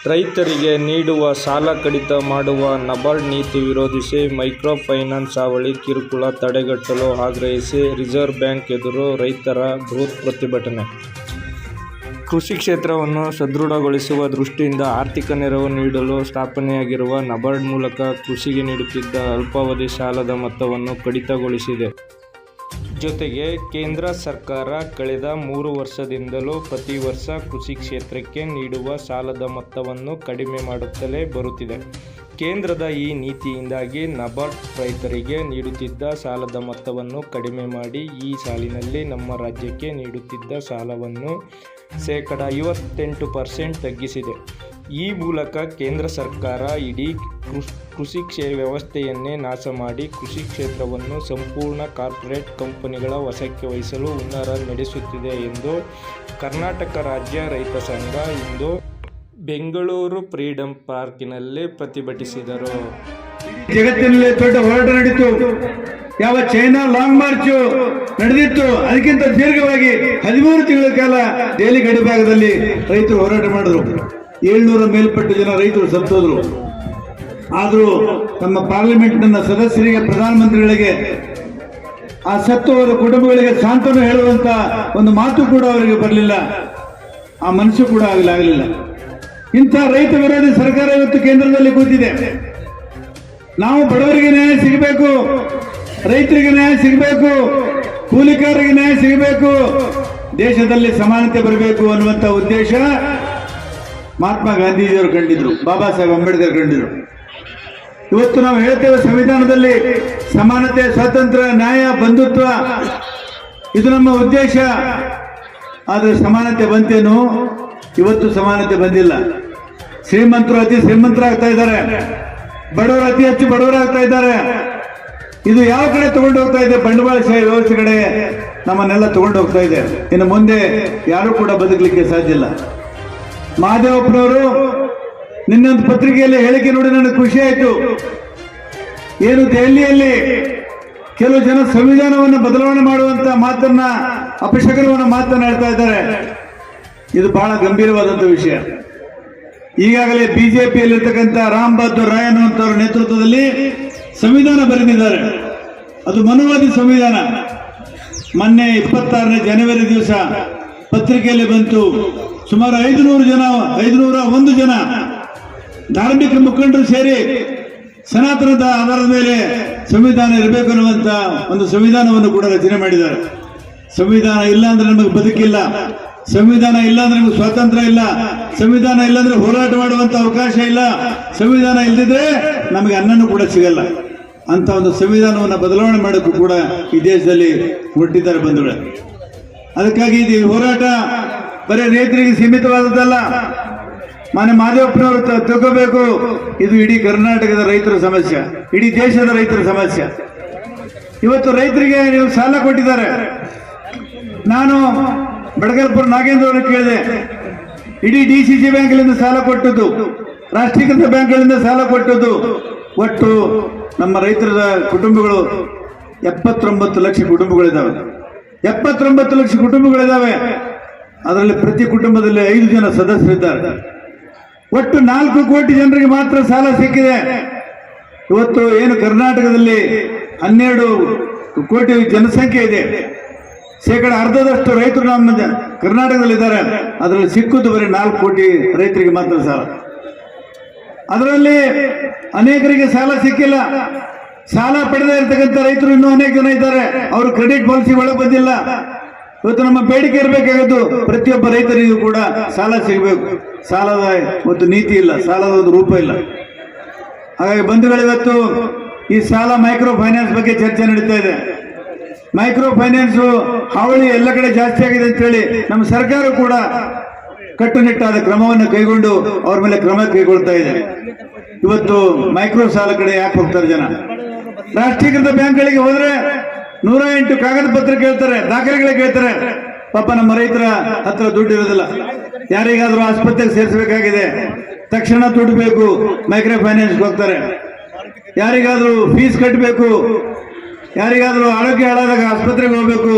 ರೈತರಿಗೆ ನೀಡುವ ಸಾಲ ಕಡಿತ ಮಾಡುವ ನಬಾರ್ಡ್ ನೀತಿ ವಿರೋಧಿಸಿ ಮೈಕ್ರೋ ಫೈನಾನ್ಸ್ ಹಾವಳಿ ಕಿರುಕುಳ ತಡೆಗಟ್ಟಲು ಆಗ್ರಹಿಸಿ ರಿಸರ್ವ್ ಬ್ಯಾಂಕ್ ಎದುರು ರೈತರ ಬೃಹತ್ ಪ್ರತಿಭಟನೆ. ಕೃಷಿ ಕ್ಷೇತ್ರವನ್ನು ಸದೃಢಗೊಳಿಸುವ ದೃಷ್ಟಿಯಿಂದ ಆರ್ಥಿಕ ನೆರವು ನೀಡಲು ಸ್ಥಾಪನೆಯಾಗಿರುವ ನಬಾರ್ಡ್ ಮೂಲಕ ಕೃಷಿಗೆ ನೀಡುತ್ತಿದ್ದ ಅಲ್ಪಾವಧಿ ಸಾಲದ ಮೊತ್ತವನ್ನು ಕಡಿತಗೊಳಿಸಿದೆ. ಜೊತೆಗೆ ಕೇಂದ್ರ ಸರ್ಕಾರ ಕಳೆದ 3 ವರ್ಷದಿಂದಲೂ ಪ್ರತಿ ವರ್ಷ ಕೃಷಿ ಕ್ಷೇತ್ರಕ್ಕೆ ನೀಡುವ ಸಾಲದ ಮೊತ್ತವನ್ನು ಕಡಿಮೆ ಮಾಡುತ್ತಲೇ ಬರುತ್ತಿದೆ. ಕೇಂದ್ರದ ಈ ನೀತಿಯಿಂದಾಗಿ ನಬಾರ್ಡ್ ರೈತರಿಗೆ ನೀಡುತ್ತಿದ್ದ ಸಾಲದ ಮೊತ್ತವನ್ನು ಕಡಿಮೆ ಮಾಡಿ ಈ ಸಾಲಿನಲ್ಲಿ ನಮ್ಮ ರಾಜ್ಯಕ್ಕೆ ನೀಡುತ್ತಿದ್ದ ಸಾಲವನ್ನು 58% ತಗ್ಗಿಸಿದೆ. ಈ ಮೂಲಕ ಕೇಂದ್ರ ಸರ್ಕಾರ ಇಡೀ ಕೃಷಿ ವ್ಯವಸ್ಥೆಯನ್ನೇ ನಾಶ ಮಾಡಿ ಕೃಷಿ ಕ್ಷೇತ್ರವನ್ನು ಸಂಪೂರ್ಣ ಕಾರ್ಪೊರೇಟ್ ಕಂಪನಿಗಳ ವಶಕ್ಕೆ ವಹಿಸಲು ಹುನ್ನಾರ ನಡೆಸುತ್ತಿದೆ ಎಂದು ಕರ್ನಾಟಕ ರಾಜ್ಯ ರೈತ ಸಂಘ ಇಂದು ಬೆಂಗಳೂರು ಫ್ರೀಡಂ ಪಾರ್ಕಿನಲ್ಲಿ ಪ್ರತಿಭಟಿಸಿದರು. ಜಗತ್ತಿನಲ್ಲಿ ದೊಡ್ಡ ಹೋರಾಟ ನಡೀತು. ಯಾವ ಚೈನಾ ಲಾಂಗ್ ಮಾರ್ಚ್ ನಡೆದಿತ್ತು ಅದಕ್ಕಿಂತ ದೀರ್ಘವಾಗಿ 13 ತಿಂಗಳ ಕಾಲ ದೆಹಲಿ ಗಡಿಭಾಗದಲ್ಲಿ ರೈತರು ಹೋರಾಟ ಮಾಡಿದ್ರು. 700 ಮೇಲ್ಪಟ್ಟ ಜನ ರೈತರು ಸತ್ತೋದ್ರು. ಆದರೂ ನಮ್ಮ ಪಾರ್ಲಿಮೆಂಟ್ನ ಸದಸ್ಯರಿಗೆ, ಪ್ರಧಾನಮಂತ್ರಿಗಳಿಗೆ, ಆ ಸತ್ತವರ ಕುಟುಂಬಗಳಿಗೆ ಸಾಂತ್ವನ ಹೇಳುವಂತ ಒಂದು ಮಾತು ಕೂಡ ಅವರಿಗೆ ಬರಲಿಲ್ಲ. ಆ ಮನಸ್ಸು ಕೂಡ ಆಗಲಿಲ್ಲ. ಇಂಥ ರೈತ ವಿರೋಧಿ ಸರ್ಕಾರ ಇವತ್ತು ಕೇಂದ್ರದಲ್ಲಿ ಕೂತಿದೆ. ನಾವು ಬಡವರಿಗೆ ನ್ಯಾಯ ಸಿಗಬೇಕು, ರೈತರಿಗೆ ನ್ಯಾಯ ಸಿಗಬೇಕು, ಕೂಲಿಕಾರರಿಗೆ ನ್ಯಾಯ ಸಿಗಬೇಕು, ದೇಶದಲ್ಲಿ ಸಮಾನತೆ ಬರಬೇಕು ಅನ್ನುವಂಥ ಉದ್ದೇಶ ಮಹಾತ್ಮ ಗಾಂಧೀಜಿಯವರು ಕಂಡಿದ್ರು, ಬಾಬಾ ಸಾಹೇಬ್ ಅಂಬೇಡ್ಕರ್ ಕಂಡಿದ್ರು. ಇವತ್ತು ನಾವು ಹೇಳ್ತೇವೆ ಸಂವಿಧಾನದಲ್ಲಿ ಸಮಾನತೆ, ಸ್ವಾತಂತ್ರ್ಯ, ನ್ಯಾಯ, ಬಂಧುತ್ವ ಇದು ನಮ್ಮ ಉದ್ದೇಶ. ಆದರೆ ಸಮಾನತೆ ಬಂತೇನು? ಇವತ್ತು ಸಮಾನತೆ ಬಂದಿಲ್ಲ. ಶ್ರೀಮಂತರು ಅತಿ ಶ್ರೀಮಂತರಾಗ್ತಾ ಇದ್ದಾರೆ, ಬಡವರು ಅತಿ ಹೆಚ್ಚು ಬಡವರಾಗ್ತಾ ಇದ್ದಾರೆ. ಇದು ಯಾವ ಕಡೆ ತಗೊಂಡು ಹೋಗ್ತಾ ಇದೆ? ಬಂಡವಾಳಶಾಹಿ ವ್ಯವಸ್ಥೆ ಕಡೆ ನಮ್ಮನ್ನೆಲ್ಲ ತಗೊಂಡು ಹೋಗ್ತಾ ಇದೆ. ಇನ್ನು ಮುಂದೆ ಯಾರು ಕೂಡ ಬದುಕಲಿಕ್ಕೆ ಸಾಧ್ಯ ಇಲ್ಲ. ಮಹಾದೇವಪ್ಪನವರು ನಿನ್ನೊಂದು ಪತ್ರಿಕೆಯಲ್ಲಿ ಹೇಳಿಕೆ ನೋಡಿ ನನಗೆ ಖುಷಿ ಆಯಿತು. ಏನು ದೆಹಲಿಯಲ್ಲಿ ಕೆಲವು ಜನ ಸಂವಿಧಾನವನ್ನು ಬದಲಾವಣೆ ಮಾಡುವಂತ ಮಾತನ್ನ, ಅಪಶಕನವನ್ನು ಮಾತನಾಡ್ತಾ ಇದ್ದಾರೆ. ಇದು ಬಹಳ ಗಂಭೀರವಾದಂಥ ವಿಷಯ. ಈಗಾಗಲೇ ಬಿಜೆಪಿಯಲ್ಲಿರ್ತಕ್ಕಂಥ ರಾಮ್ ಬಹದ್ದೂರ್ ರಾಯ್ ಅನ್ನುವಂಥವ್ರ ನೇತೃತ್ವದಲ್ಲಿ ಸಂವಿಧಾನ ಬರೆದಿದ್ದಾರೆ. ಅದು ಮನುವಾದಿ ಸಂವಿಧಾನ. ಮೊನ್ನೆ 26ನೇ ಜನವರಿ ದಿವಸ ಪತ್ರಿಕೆಯಲ್ಲಿ ಬಂತು. ಸುಮಾರು 501 ಜನ ಧಾರ್ಮಿಕ ಮುಖಂಡರು ಸೇರಿ ಸನಾತನದ ಆಧಾರದ ಮೇಲೆ ಸಂವಿಧಾನ ಇರಬೇಕು ಅನ್ನುವಂಥ ಒಂದು ಸಂವಿಧಾನವನ್ನು ಕೂಡ ರಚನೆ ಮಾಡಿದ್ದಾರೆ. ಸಂವಿಧಾನ ಇಲ್ಲ ಅಂದ್ರೆ ನಮಗೆ ಬದುಕಿಲ್ಲ, ಸಂವಿಧಾನ ಇಲ್ಲ ಅಂದ್ರೆ ನಮಗೆ ಸ್ವಾತಂತ್ರ್ಯ ಇಲ್ಲ, ಸಂವಿಧಾನ ಇಲ್ಲಾಂದ್ರೆ ಹೋರಾಟ ಮಾಡುವಂತ ಅವಕಾಶ ಇಲ್ಲ, ಸಂವಿಧಾನ ಇಲ್ಲದಿದ್ರೆ ನಮಗೆ ಅನ್ನನೂ ಕೂಡ ಸಿಗಲ್ಲ ಅಂತ ಒಂದು ಸಂವಿಧಾನವನ್ನು ಬದಲಾವಣೆ ಮಾಡೋಕ್ಕೂ ಕೂಡ ಈ ದೇಶದಲ್ಲಿ ಹೊರಟಿದ್ದಾರೆ ಬಂಧುಗಳೇ. ಅದಕ್ಕಾಗಿ ಇದು ಹೋರಾಟ ಬರೀ ರೈತರಿಗೆ ಸೀಮಿತವಾದದ್ದಲ್ಲ. ಮಾನ್ಯ ಮಾದೇವಪ್ಪನವರು ತಿಳ್ಕೋಬೇಕು, ಇದು ಇಡೀ ಕರ್ನಾಟಕದ ರೈತರ ಸಮಸ್ಯೆ, ಇಡೀ ದೇಶದ ರೈತರ ಸಮಸ್ಯೆ. ಇವತ್ತು ರೈತರಿಗೆ ನೀವು ಸಾಲ ಕೊಟ್ಟಿದ್ದಾರೆ. ನಾನು ಬಡಗಲ್ಪುರ ನಾಗೇಂದ್ರ ಅವರನ್ನು ಕೇಳಿದೆ, ಇಡೀ DCC ಬ್ಯಾಂಕ್ಗಳಿಂದ ಸಾಲ ಕೊಟ್ಟದ್ದು, ರಾಷ್ಟ್ರೀಕೃತ ಬ್ಯಾಂಕ್ಗಳಿಂದ ಸಾಲ ಕೊಟ್ಟದ್ದು, ಒಟ್ಟು ನಮ್ಮ ರೈತರ ಕುಟುಂಬಗಳು 79 ಲಕ್ಷ ಕುಟುಂಬಗಳಿದ್ದಾವೆ. 79 ಲಕ್ಷ ಕುಟುಂಬಗಳಿದ್ದಾವೆ. ಅದರಲ್ಲಿ ಪ್ರತಿ ಕುಟುಂಬದಲ್ಲಿ 5 ಜನ ಸದಸ್ಯರಿದ್ದಾರೆ. ಒಟ್ಟು 4 ಕೋಟಿ ಜನರಿಗೆ ಮಾತ್ರ ಸಾಲ ಸಿಕ್ಕಿದೆ. ಇವತ್ತು ಏನು ಕರ್ನಾಟಕದಲ್ಲಿ 12 ಕೋಟಿ ಜನಸಂಖ್ಯೆ ಇದೆ, ಶೇಕಡ ಅರ್ಧದಷ್ಟು ರೈತರು ನಮ್ಮ ಕರ್ನಾಟಕದಲ್ಲಿದ್ದಾರೆ. ಅದರಲ್ಲಿ ಸಿಕ್ಕುದು ಬರೀ 4 ಕೋಟಿ ರೈತರಿಗೆ ಮಾತ್ರ ಸಾಲ. ಅದರಲ್ಲಿ ಅನೇಕರಿಗೆ ಸಾಲ ಸಿಕ್ಕಿಲ್ಲ. ಸಾಲ ಪಡೆದೇ ಇರತಕ್ಕಂಥ ರೈತರು ಇನ್ನೂ ಅನೇಕ ಜನ ಇದ್ದಾರೆ. ಅವರು ಕ್ರೆಡಿಟ್ ಪಾಲಿಸಿ ಒಳಗೆ ಬಂದಿಲ್ಲ. ಇವತ್ತು ನಮ್ಮ ಬೇಡಿಕೆ ಇರಬೇಕಾಗದ್ದು ಪ್ರತಿಯೊಬ್ಬ ರೈತರಿಗೂ ಕೂಡ ಸಾಲ ಸಿಗಬೇಕು. ಸಾಲದ ಒಂದು ನೀತಿ ಇಲ್ಲ, ಸಾಲದ ಒಂದು ರೂಪ ಇಲ್ಲ. ಹಾಗಾಗಿ ಬಂಧುಗಳು, ಇವತ್ತು ಈ ಸಾಲ ಮೈಕ್ರೋ ಫೈನಾನ್ಸ್ ಬಗ್ಗೆ ಚರ್ಚೆ ನಡೀತಾ ಇದೆ. ಮೈಕ್ರೋ ಫೈನಾನ್ಸ್ ಹಾವಳಿ ಎಲ್ಲ ಕಡೆ ಜಾಸ್ತಿ ಆಗಿದೆ ಅಂತ ಹೇಳಿ ನಮ್ಮ ಸರ್ಕಾರ ಕೂಡ ಕಟ್ಟುನಿಟ್ಟಾದ ಕ್ರಮವನ್ನು ಕೈಗೊಂಡು ಅವ್ರ ಮೇಲೆ ಕ್ರಮ ಕೈಗೊಳ್ತಾ ಇದೆ. ಇವತ್ತು ಮೈಕ್ರೋ ಸಾಲ ಕಡೆ ಯಾಕೆ ಹೋಗ್ತಾರೆ ಜನ? ರಾಷ್ಟ್ರೀಕೃತ ಬ್ಯಾಂಕ್ಗಳಿಗೆ ಹೋದ್ರೆ 108 ಕಾಗದ ಪತ್ರ ಕೇಳ್ತಾರೆ, ದಾಖಲೆಗಳೇ ಕೇಳ್ತಾರೆ. ಪಾಪ ನಮ್ಮ ರೈತರ ಹತ್ರ ದುಡ್ಡು ಇರೋದಿಲ್ಲ. ಯಾರಿಗಾದ್ರೂ ಆಸ್ಪತ್ರೆಗೆ ಸೇರಿಸಬೇಕಾಗಿದೆ, ತಕ್ಷಣ ದುಡ್ಡು ಬೇಕು, ಮೈಕ್ರೋ ಫೈನಾನ್ಸ್ಗೆ ಹೋಗ್ತಾರೆ. ಯಾರಿಗಾದ್ರೂ ಫೀಸ್ ಕಟ್ಟಬೇಕು, ಯಾರಿಗಾದ್ರೂ ಆರೋಗ್ಯ ಹಾಳಾದಾಗ ಆಸ್ಪತ್ರೆಗೆ ಹೋಗಬೇಕು.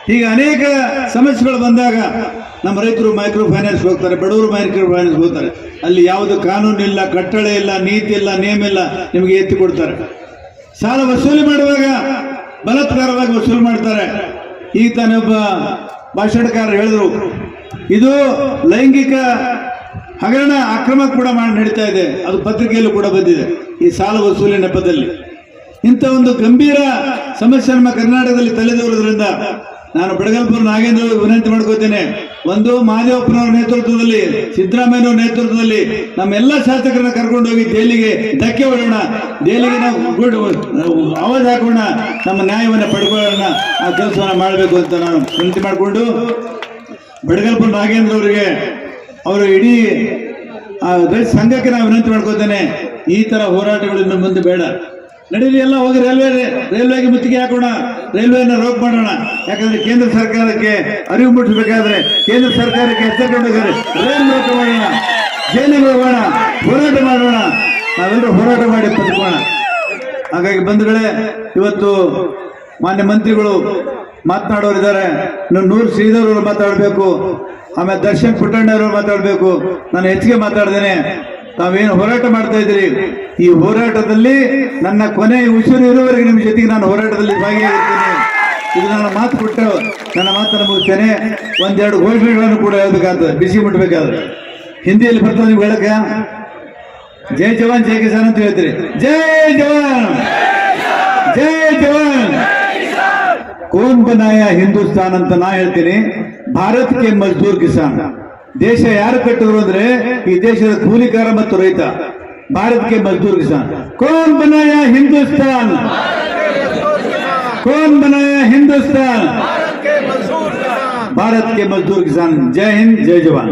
ಹೀಗೆ ಅನೇಕ ಸಮಸ್ಯೆಗಳು ಬಂದಾಗ ನಮ್ಮ ರೈತರು ಮೈಕ್ರೋ ಫೈನಾನ್ಸ್ ಹೋಗ್ತಾರೆ, ಬಡವರು ಮೈಕ್ರೋ ಫೈನಾನ್ಸ್ ಹೋಗ್ತಾರೆ. ಅಲ್ಲಿ ಯಾವುದು ಕಾನೂನು ಇಲ್ಲ, ಕಟ್ಟಳೆ ಇಲ್ಲ, ನೀತಿ ಇಲ್ಲ, ನಿಯಮ ಇಲ್ಲ, ನಿಮಗೆ ಎತ್ತಿ ಕೊಡ್ತಾರೆ. ಸಾಲ ವಸೂಲಿ ಮಾಡುವಾಗ ಬಲಾತ್ಕಾರವಾಗಿ ವಸೂಲು ಮಾಡ್ತಾರೆ. ಈಗ ತಾನೇ ಒಬ್ಬ ಭಾಷಣಕಾರ ಹೇಳಿದ್ರು, ಇದು ಲೈಂಗಿಕ ಹಗರಣ ಅಕ್ರಮ ಕೂಡ ನಡೀತಾ ಇದೆ. ಅದು ಪತ್ರಿಕೆಯಲ್ಲೂ ಕೂಡ ಬಂದಿದೆ ಈ ಸಾಲ ವಸೂಲಿ ನೆಪದಲ್ಲಿ. ಇಂಥ ಒಂದು ಗಂಭೀರ ಸಮಸ್ಯೆ ನಮ್ಮ ಕರ್ನಾಟಕದಲ್ಲಿ ತಲೆದೋರೋದ್ರಿಂದ ನಾನು ಬೆಳಗಲ್ಪುರ ನಾಗೇಂದ್ರ ವಿನಂತಿ ಮಾಡ್ಕೋತೇನೆ. ಒಂದು ಮಹದೇವಪ್ಪನವರ ನೇತೃತ್ವದಲ್ಲಿ, ಸಿದ್ದರಾಮಯ್ಯನವರ ನೇತೃತ್ವದಲ್ಲಿ ನಮ್ಮೆಲ್ಲ ಶಾಸಕರನ್ನ ಕರ್ಕೊಂಡು ಹೋಗಿ ಜೈಲಿಗೆ ಧಕ್ಕೆ ಹೊಡೋಣ, ಜೈಲಿಗೆ ನಾವು ಆವಾಜ್ ಹಾಕೋಣ, ನಮ್ಮ ನ್ಯಾಯವನ್ನು ಪಡ್ಕೊಳ್ಳೋಣ. ಆ ಕೆಲಸವನ್ನು ಮಾಡಬೇಕು ಅಂತ ನಾನು ವಿನಂತಿ ಮಾಡಿಕೊಂಡು ಬೆಳಗಲ್ಪುರ ನಾಗೇಂದ್ರ ಅವರಿಗೆ, ಅವರು ಇಡೀ ರೈತ ಸಂಘಕ್ಕೆ ನಾವು ವಿನಂತಿ ಮಾಡ್ಕೋತೇನೆ, ಈ ತರ ಹೋರಾಟಗಳು ಇನ್ನು ಮುಂದೆ ಬೇಡ. ನಡೀಲಿ, ಎಲ್ಲ ಹೋಗಿ ರೈಲ್ವೆಗೆ ಮುತ್ತಿಗೆ ಹಾಕೋಣ, ರೈಲ್ವೆನ ರೋಕ್ ಮಾಡೋಣ. ಯಾಕಂದ್ರೆ ಕೇಂದ್ರ ಸರ್ಕಾರಕ್ಕೆ ಅರಿವು ಮೂಡಿಸಬೇಕಾದ್ರೆ ಕೇಂದ್ರ ಸರ್ಕಾರಕ್ಕೆ ಎಚ್ಚರಿಕೊಂಡೋಗ್ರೆ ರೈಲ್ ರೋಕ್ ಮಾಡೋಣ, ಜೈಲಿಗೆ ಹೋಗೋಣ, ಹೋರಾಟ ಮಾಡೋಣ, ನಾವೆಲ್ಲರೂ ಹೋರಾಟ ಮಾಡಿ ಬದುಕೋಣ. ಹಾಗಾಗಿ ಬಂಧುಗಳೇ, ಇವತ್ತು ಮಾನ್ಯ ಮಂತ್ರಿಗಳು ಮಾತನಾಡೋರಿದ್ದಾರೆ. ನೂರು ಶ್ರೀಧರ್ ಅವರು ಮಾತಾಡಬೇಕು, ಆಮೇಲೆ ದರ್ಶನ್ ಪುಟ್ಟಣ್ಣವರು ಮಾತಾಡಬೇಕು. ನಾನು ಹೆಚ್ಚಿಗೆ ಮಾತಾಡ್ದೇನೆ. ತಾವೇನು ಹೋರಾಟ ಮಾಡ್ತಾ ಇದ್ದೀರಿ, ಈ ಹೋರಾಟದಲ್ಲಿ ನನ್ನ ಕೊನೆ ಉಸಿರು ಇರುವವರೆಗೆ ನಿಮ್ಮ ಜೊತೆಗೆ ನಾನು ಹೋರಾಟದಲ್ಲಿ ಭಾಗಿಯಾಗಿರ್ತೇನೆ. ಇದು ನನ್ನ ಮಾತು ಕೊಟ್ಟು ನನ್ನ ಮಾತನ್ನು ಮುಗಿಸ್ತೇನೆ. ಒಂದೆರಡು ಘೋಷಣೆಗಳನ್ನು ಕೂಡ ಹೇಳ್ಬೇಕಾದ್ರೆ, ಬಿಸಿ ಮುಟ್ಟಬೇಕಾದ್ರೆ ಹಿಂದಿಯಲ್ಲಿ ಬರ್ತದೆ ನಿಮ್ಗೆ ಹೇಳಕ. ಜೈ ಜವಾನ್ ಜೈ ಕಿಸಾನ್ ಅಂತ ಹೇಳ್ತೀರಿ. ಜೈ ಜವಾನ್ ಜೈ ಜವಾನ್. ಕೋನ್ ಬನಾಯ ಹಿಂದೂಸ್ತಾನ್ ಅಂತ ನಾ ಹೇಳ್ತೀನಿ. ಭಾರತಕ್ಕೆ ಮಜ್ದೂರ್ ಕಿಸಾನ್. ದೇಶ ಯಾರು ಕಟ್ಟಿದ್ರು ಅಂದ್ರೆ ಈ ದೇಶದ ಕೂಲಿಕಾರ ಮತ್ತು ರೈತ. ಭಾರತಕ್ಕೆ ಮಜ್ದೂರ್ ಕಿಸಾನ್. ಕೋನ್ ಬನಾಯ ಹಿಂದೂಸ್ತಾನ್, ಕೋನ್ ಬನಾಯ ಹಿಂದೂಸ್ತಾನ್, ಭಾರತ್ के मजदूर किसान. जय हिंद, जय जवान.